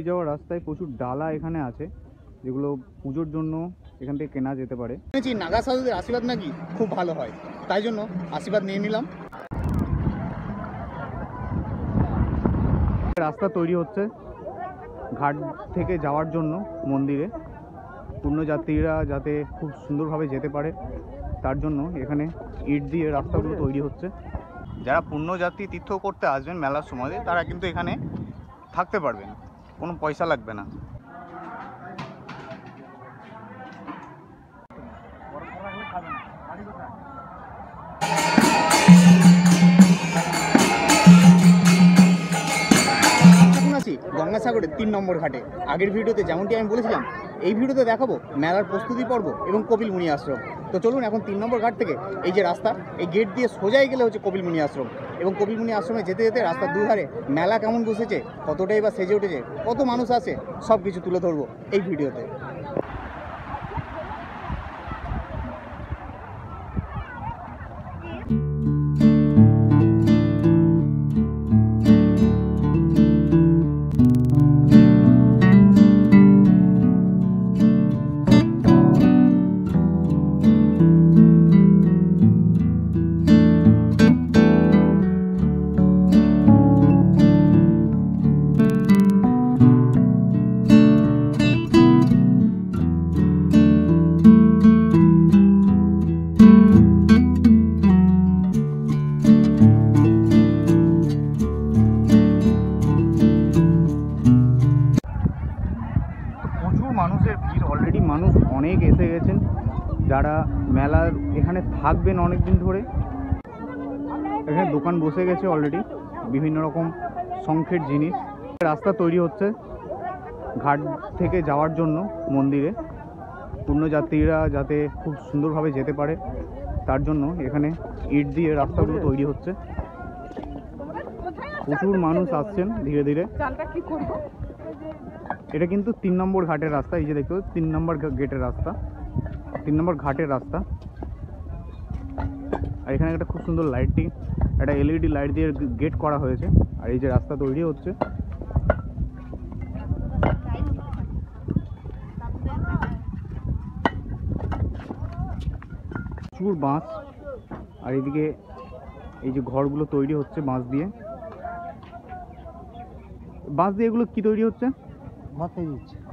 যাওয়ার রাস্তায় প্রচুর ডালা এখানে আছে, যেগুলো পুজোর জন্য এখান থেকে কেনা যেতে পারে। শুনেছি নাগা সাধুদের আশীর্বাদ নাকি খুব ভালো হয়, তাই জন্য আশীর্বাদ নিয়ে নিলাম। রাস্তা তৈরি হচ্ছে ঘাট থেকে যাওয়ার জন্য মন্দিরে, পুণ্যযাত্রীরা যাতে খুব সুন্দরভাবে যেতে পারে তার জন্য এখানে ইট দিয়ে রাস্তাগুলো তৈরি হচ্ছে। যারা পুণ্যযাত্রী তীর্থ করতে আসবেন মেলার সময়, তারা কিন্তু এখানে থাকতে পারবেন, কোনো পয়সা লাগবে না। গঙ্গাসাগরের 3 নম্বর ঘাটে আগের ভিডিওতে যেমনটি আমি বলেছিলাম, এই ভিডিওতে দেখাবো মেলার প্রস্তুতি পর্ব এবং কপিলমুনি আশ্রম। তো চলুন এখন 3 নম্বর ঘাট থেকে এই যে রাস্তা, এই গেট দিয়ে সোজাই গেলে হচ্ছে কপিলমুনি আশ্রম, এবং কপিলমুনি আশ্রমে যেতে যেতে রাস্তার দুধারে মেলা কেমন বসেছে, কতটাই বা সেজে উঠেছে, কত মানুষ আছে, সব কিছু তুলে ধরবো এই ভিডিওতে। মানুষের ভিড়, অলরেডি মানুষ অনেক এসে গেছেন যারা মেলার এখানে থাকবেন অনেক দিন ধরে। এখানে দোকান বসে গেছে অলরেডি, বিভিন্ন রকম শঙ্খের জিনিস। রাস্তা তৈরি হচ্ছে ঘাট থেকে যাওয়ার জন্য মন্দিরে, পুণ্যযাত্রীরা যাতে খুব সুন্দরভাবে যেতে পারে তার জন্য এখানে ইট দিয়ে রাস্তাগুলো তৈরি হচ্ছে। প্রচুর মানুষ আসছেন ধীরে ধীরে। এটা কিন্তু 3 নম্বর ঘাটের রাস্তা, এই যে দেখো 3 নম্বর গেটের রাস্তা, 3 নম্বর ঘাটের রাস্তা। আর এখানে একটা খুব সুন্দর লাইটিং, একটা LED লাইট দিয়ে গেট করা হয়েছে। আর এই যে রাস্তা তৈরি হচ্ছে, প্রচুর বাঁশ। আর এদিকে এই যে ঘরগুলো তৈরি হচ্ছে বাঁশ দিয়ে। বাঁশ দিয়ে এগুলো কি তৈরি হচ্ছে?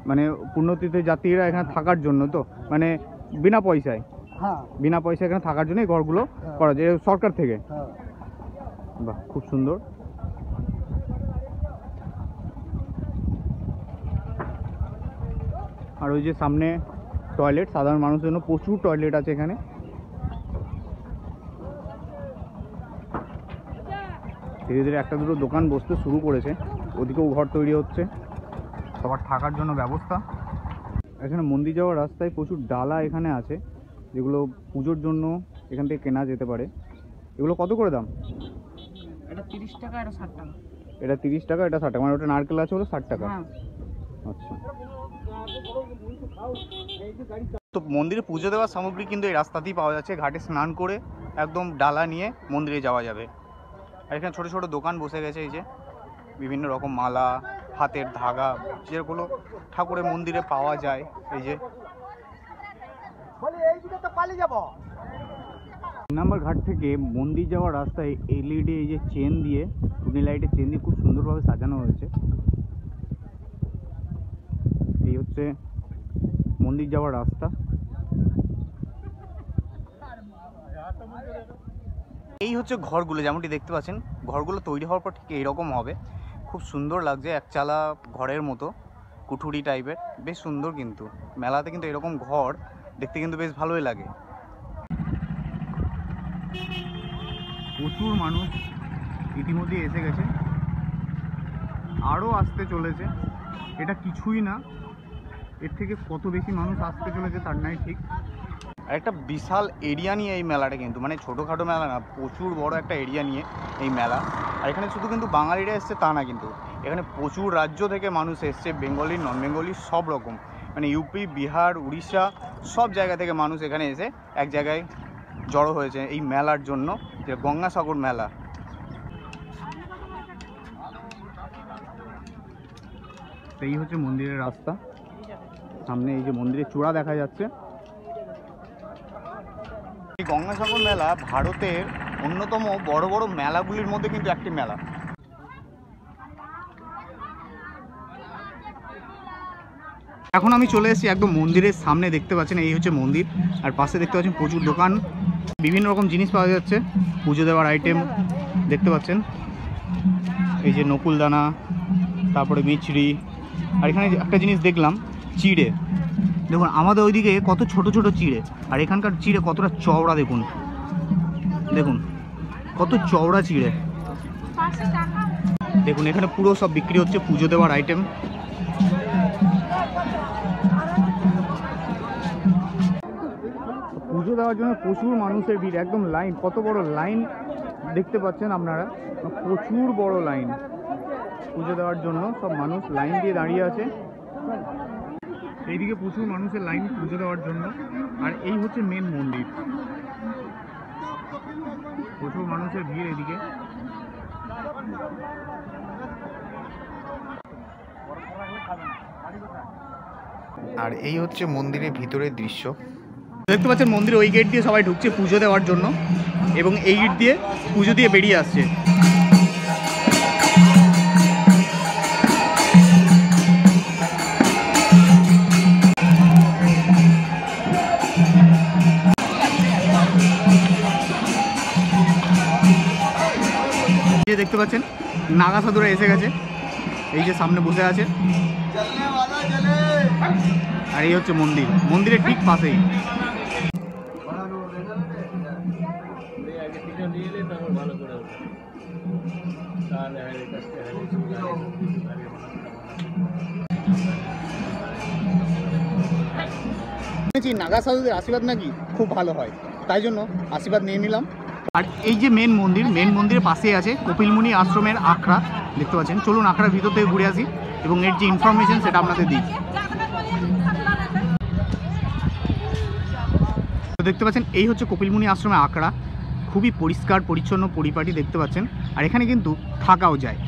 মানে পুণ্যতীর্থ যাত্রীরা এখানে থাকার জন্য, তো মানে বিনা পয়সায়, হ্যাঁ বিনা পয়সায় এখানে থাকার জন্য এই ঘরগুলো করা যায় সরকার থেকে। বাহ, খুব সুন্দর। আর ওই যে সামনে টয়লেট, সাধারণ মানুষের জন্য প্রচুর টয়লেট আছে এখানে। ধীরে ধীরে একটা দুটো দোকান বসতে শুরু করেছে, ওদিকেও ঘর তৈরি হচ্ছে, সবার থাকার জন্য ব্যবস্থা। এখানে মন্দির যাওয়ার রাস্তায় প্রচুর ডালা এখানে আছে, যেগুলো পুজোর জন্য এখান থেকে কেনা যেতে পারে। এগুলো কত করে দাম? এটা 30 টাকা, এটা 60 টাকা। এটা 30 টাকা, এটা 60 টাকা, মানে ওটা নারকেল আছে হলো 60 টাকা। আচ্ছা। তো মন্দিরে পুজো দেওয়ার সামগ্রী কিন্তু এই রাস্তাতেই পাওয়া যাচ্ছে। ঘাটে স্নান করে একদম ডালা নিয়ে মন্দিরে যাওয়া যাবে। আর এখানে ছোটো ছোটো দোকান বসে গেছে, এই যে বিভিন্ন রকম মালা, হাতের ধাগা, যেগুলো ঠাকুরের মন্দিরে পাওয়া যায়। এই যে 3 নম্বর ঘাট থেকে মন্দির যাওয়ার রাস্তায় LED এই যে চেন দিয়ে, টুনি লাইটের চেন দিয়ে খুব সুন্দরভাবে সাজানো হয়েছে। এই হচ্ছে মন্দির যাওয়ার রাস্তা। এই হচ্ছে ঘরগুলো, যেমনটি দেখতে পাচ্ছেন। ঘরগুলো তৈরি হওয়ার পর ঠিক এইরকম হবে, খুব সুন্দর লাগছে, একচালা ঘরের মতো, কুঠুরি টাইপের, বেশ সুন্দর। কিন্তু মেলাতে কিন্তু এরকম ঘর দেখতে কিন্তু বেশ ভালোই লাগে। প্রচুর মানুষ ইতিমধ্যে এসে গেছে, আরও আসতে চলেছে। এটা কিছুই না, এর থেকে কত বেশি মানুষ আসতে চলেছে তার নাই ঠিক। আর একটা বিশাল এরিয়া নিয়ে এই মেলাটা কিন্তু, মানে ছোটোখাটো মেলা না, প্রচুর বড় একটা এরিয়া নিয়ে এই মেলা। আর এখানে শুধু কিন্তু বাঙালিরা এসছে তা না, কিন্তু এখানে প্রচুর রাজ্য থেকে মানুষ এসছে, বেঙ্গলি, নন বেঙ্গলি, সব রকম, মানে ইউপি, বিহার, উড়িষ্যা, সব জায়গা থেকে মানুষ এখানে এসে এক জায়গায় জড়ো হয়েছে এই মেলার জন্য, যে গঙ্গাসাগর মেলা। তো এই হচ্ছে মন্দিরের রাস্তা, সামনে এই যে মন্দিরের চূড়া দেখা যাচ্ছে। এই গঙ্গাসাগর মেলা ভারতের অন্যতম বড় বড় মেলাগুলির মধ্যে কিন্তু একটি মেলা। এখন আমি চলে এসেছি একদম মন্দিরের সামনে, দেখতে পাচ্ছেন এই হচ্ছে মন্দির, আর পাশে দেখতে পাচ্ছেন প্রচুর দোকান, বিভিন্ন রকম জিনিস পাওয়া যাচ্ছে, পুজো দেওয়ার আইটেম দেখতে পাচ্ছেন, এই যে নকুলদানা, তারপরে মিছরি, আর এখানে একটা জিনিস দেখলাম চিড়ে, দেখুন আমাদের ওইদিকে কত ছোট ছোট চিড়ে, আর এখানকার চিড়ে কতটা চওড়া, দেখুন দেখুন কত চওড়া চিড়ে, দেখুন এখানে পুরো সব বিক্রি হচ্ছে পুজো দেওয়ার আইটেম। পুজো দেওয়ার জন্য প্রচুর মানুষের ভিড়, একদম লাইন, কত বড় লাইন দেখতে পাচ্ছেন আপনারা, প্রচুর বড় লাইন পুজো দেওয়ার জন্য, সব মানুষ লাইন দিয়ে দাঁড়িয়ে আছে, এইদিকে প্রচুর মানুষের লাইন পুজো দেওয়ার জন্য। আর এই হচ্ছে মেন মন্দির, প্রচুর মানুষের ভিড় এদিকে। আর এই হচ্ছে মন্দিরের ভিতরের দৃশ্য, দেখতে পাচ্ছেন মন্দিরে ওই গেট দিয়ে সবাই ঢুকছে পুজো দেওয়ার জন্য, এবং এই গেট দিয়ে পুজো দিয়ে বেরিয়ে আসছে। দেখতে পাচ্ছেন নাগা সাধুরা এসে গেছে, এই যে সামনে বসে আছে, আর এই হচ্ছে মন্দির, মন্দিরের ঠিক পাশেই। নাগা সাধুদের আশীর্বাদ নাকি খুব ভালো হয়, তাই জন্য আশীর্বাদ নিয়ে নিলাম। আর এই যে মেন মন্দির, মেন মন্দিরের পাশেই আছে কপিলমুনি আশ্রমের আখড়া, দেখতে পাচ্ছেন। চলুন আখড়ার ভিতর থেকে ঘুরে আসি এবং এর যে ইনফরমেশন সেটা আপনাদের দিই। তো দেখতে পাচ্ছেন এই হচ্ছে কপিলমুনি আশ্রমের আখড়া, খুবই পরিষ্কার পরিচ্ছন্ন পরিপাটি দেখতে পাচ্ছেন, আর এখানে কিন্তু থাকাও যায়।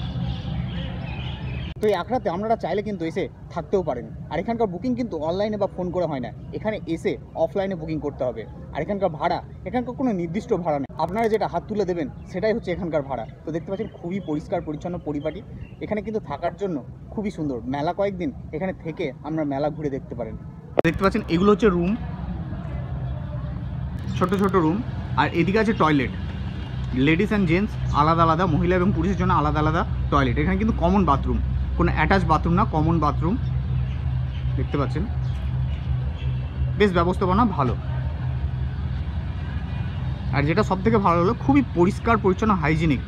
তো এই আখড়াতে আপনারা চাইলে কিন্তু এসে থাকতেও পারেন, আর এখানকার বুকিং কিন্তু অনলাইনে বা ফোন করে হয় না, এখানে এসে অফলাইনে বুকিং করতে হবে। আর এখানকার ভাড়া, এখানকার কোনো নির্দিষ্ট ভাড়া নেই, আপনারা যেটা হাত তুলে দেবেন সেটাই হচ্ছে এখানকার ভাড়া। তো দেখতে পাচ্ছেন খুবই পরিষ্কার পরিচ্ছন্ন পরিপাটি, এখানে কিন্তু থাকার জন্য খুবই সুন্দর। মেলা কয়েকদিন এখানে থেকে আমরা মেলা ঘুরে দেখতে পারেন। দেখতে পাচ্ছেন এগুলো হচ্ছে রুম, ছোট ছোট রুম, আর এদিকে আছে টয়লেট, লেডিস অ্যান্ড জেন্টস আলাদা আলাদা, মহিলা এবং পুরুষের জন্য আলাদা আলাদা টয়লেট। এখানে কিন্তু কমন বাথরুম, কোনো অ্যাটাচ বাথরুম না, কমন বাথরুম দেখতে পাচ্ছেন, বেশ ব্যবস্থাপনা ভালো। আর যেটা সব থেকে ভালো হলো খুবই পরিষ্কার পরিচ্ছন্ন হাইজিনিক।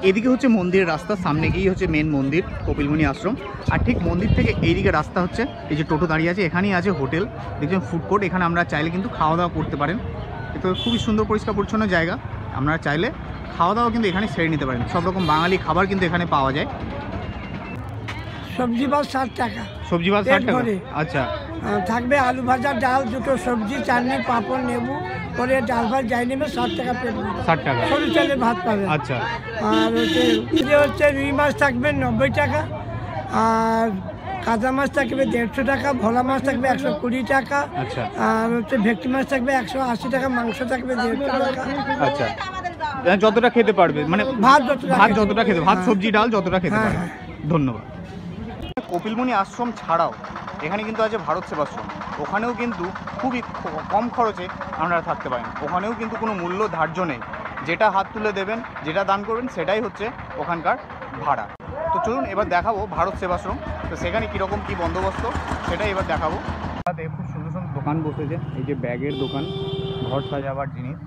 এদিকে হচ্ছে মন্দিরের রাস্তা, সামনে গিয়ে হচ্ছে মেন মন্দির কপিলমুনি আশ্রম, আর ঠিক মন্দির থেকে এইদিকে রাস্তা হচ্ছে, এই যে টোটো দাঁড়িয়ে আছে, এখানেই আছে হোটেল, দেখছেন ফুড কোর্ট, এখানে আমরা চাইলে কিন্তু খাওয়া দাওয়া করতে পারেন। তো খুবই সুন্দর পরিষ্কার পরিচ্ছন্ন জায়গা, আপনারা চাইলে খাওয়া দাওয়া কিন্তু এখানে সেরে নিতে পারেন, সব রকম বাঙালি খাবার কিন্তু এখানে পাওয়া যায়। সবজি ভাত 60 টাকা, সবজি ভাত 60 টাকা, আচ্ছা। থাকবে আলু ভাজা, ডাল, দুটো সবজি, চাটনি, পাঁপড়, লেবু, করে ডাল ভাত যাই নেবে 60 টাকা প্লেট, 60 টাকা সরু চালের ভাত পাবে। আচ্ছা। আর হচ্ছে রুই মাছ থাকবে 90 টাকা, আর কাঁচা মাছ থাকবে 150 টাকা, ভোলা মাছ থাকবে 120 টাকা, আচ্ছা। আর হচ্ছে ভেটকি মাছ থাকবে 180 টাকা, মাংস থাকবে 150 টাকা। আচ্ছা, যতটা খেতে পারবে, মানে ভাত যতটা খেতে, ভাত সবজি ডাল যতটা খেতে হ্যাঁ, পারবে। ধন্যবাদ। কপিলমুনি আশ্রম ছাড়াও এখানে কিন্তু আছে ভারত সেবাশ্রম, ওখানেও কিন্তু খুবই কম খরচে আপনারা থাকতে পারেন, ওখানেও কিন্তু কোনো মূল্য ধার্য নেই, যেটা হাত তুলে দেবেন, যেটা দান করবেন সেটাই হচ্ছে ওখানকার ভাড়া। তো চলুন এবার দেখাবো ভারত সেবাশ্রম, তো সেখানে কীরকম কী বন্দোবস্ত সেটাই এবার দেখাবো। খুব সুন্দর সুন্দর দোকান বসেছে, এই যে ব্যাগের দোকান, ঘর সাজাবার জিনিস।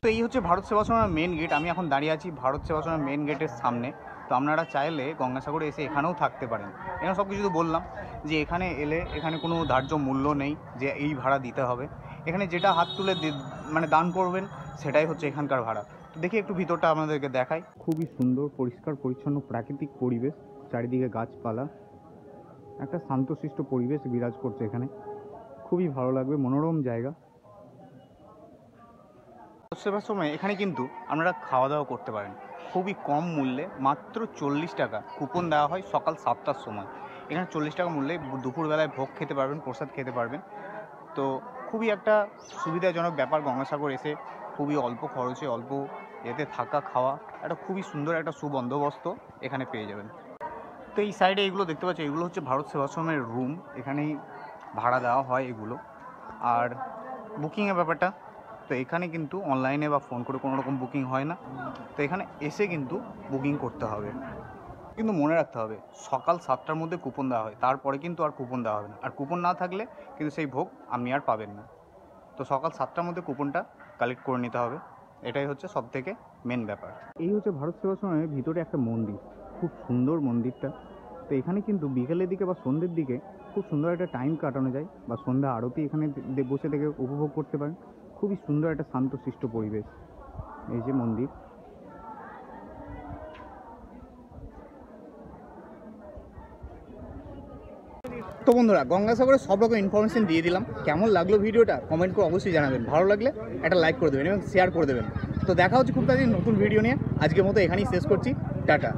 তো এই হচ্ছে ভারত সেবাশ্রমের মেন গেট, আমি এখন দাঁড়িয়ে আছি ভারত সেবাশ্রমের মেন গেটের সামনে। তো আপনারা চাইলে গঙ্গাসাগরে এসে এখানেও থাকতে পারেন, এখানে সব কিছু তো বললাম, যে এখানে এলে এখানে কোনো ধার্য মূল্য নেই যে এই ভাড়া দিতে হবে, এখানে যেটা হাত তুলে মানে দান করবেন সেটাই হচ্ছে এখানকার ভাড়া। তো দেখি একটু ভিতরটা আপনাদেরকে দেখাই। খুবই সুন্দর পরিষ্কার পরিচ্ছন্ন প্রাকৃতিক পরিবেশ, চারিদিকে গাছপালা, একটা শান্তশিষ্ট পরিবেশ বিরাজ করছে এখানে, খুবই ভালো লাগবে, মনোরম জায়গা। সেবার সময় এখানে কিন্তু আপনারা খাওয়া দাওয়া করতে পারেন খুবই কম মূল্যে, মাত্র 40 টাকা কুপন দেওয়া হয় সকাল 7টার সময়। এখানে 40 টাকা মূল্যে দুপুরবেলায় ভোগ খেতে পারবেন, প্রসাদ খেতে পারবেন। তো খুবই একটা সুবিধাজনক ব্যাপার, গঙ্গাসাগর এসে খুবই অল্প খরচে, অল্প এতে থাকা খাওয়া একটা খুবই সুন্দর একটা সুবন্দোবস্ত এখানে পেয়ে যাবেন। তো এই সাইডে এগুলো দেখতে পাচ্ছি, এগুলো হচ্ছে ভারত সেবাশ্রমের রুম, এখানেই ভাড়া দেওয়া হয় এগুলো। আর বুকিংয়ের ব্যাপারটা, তো এখানে কিন্তু অনলাইনে বা ফোন করে কোনো রকম বুকিং হয় না, তো এখানে এসে কিন্তু বুকিং করতে হবে। কিন্তু মনে রাখতে হবে সকাল 7টার মধ্যে কুপন দেওয়া হয়, তারপরে কিন্তু আর কুপন দেওয়া হবে না। আর কুপন না থাকলে কিন্তু সেই ভোগ আপনি আর পাবেন না। তো সকাল 7টার মধ্যে কুপনটা কালেক্ট করে নিতে হবে, এটাই হচ্ছে সবথেকে মেন ব্যাপার। এই হচ্ছে ভারত সেবাশ্রমের ভিতরে একটা মন্দির, খুব সুন্দর মন্দিরটা। তো এখানে কিন্তু বিকেলের দিকে বা সন্ধ্যের দিকে খুব সুন্দর একটা টাইম কাটানো যায়, বা সন্ধ্যা আরতি এখানে বসে থেকে উপভোগ করতে পারেন। খুবই সুন্দর একটা শান্তশিষ্ট পরিবেশ এই যে মন্দির। তো বন্ধুরা, গঙ্গাসাগরের সব রকম ইনফরমেশন দিয়ে দিলাম। কেমন লাগলো ভিডিওটা কমেন্ট করে অবশ্যই জানাবেন। ভালো লাগলে একটা লাইক করে দেবেন এবং শেয়ার করে দেবেন। তো দেখা হচ্ছে খুব তাড়াতাড়ি নতুন ভিডিও নিয়ে। আজকের মতো এখানেই শেষ করছি, টাটা।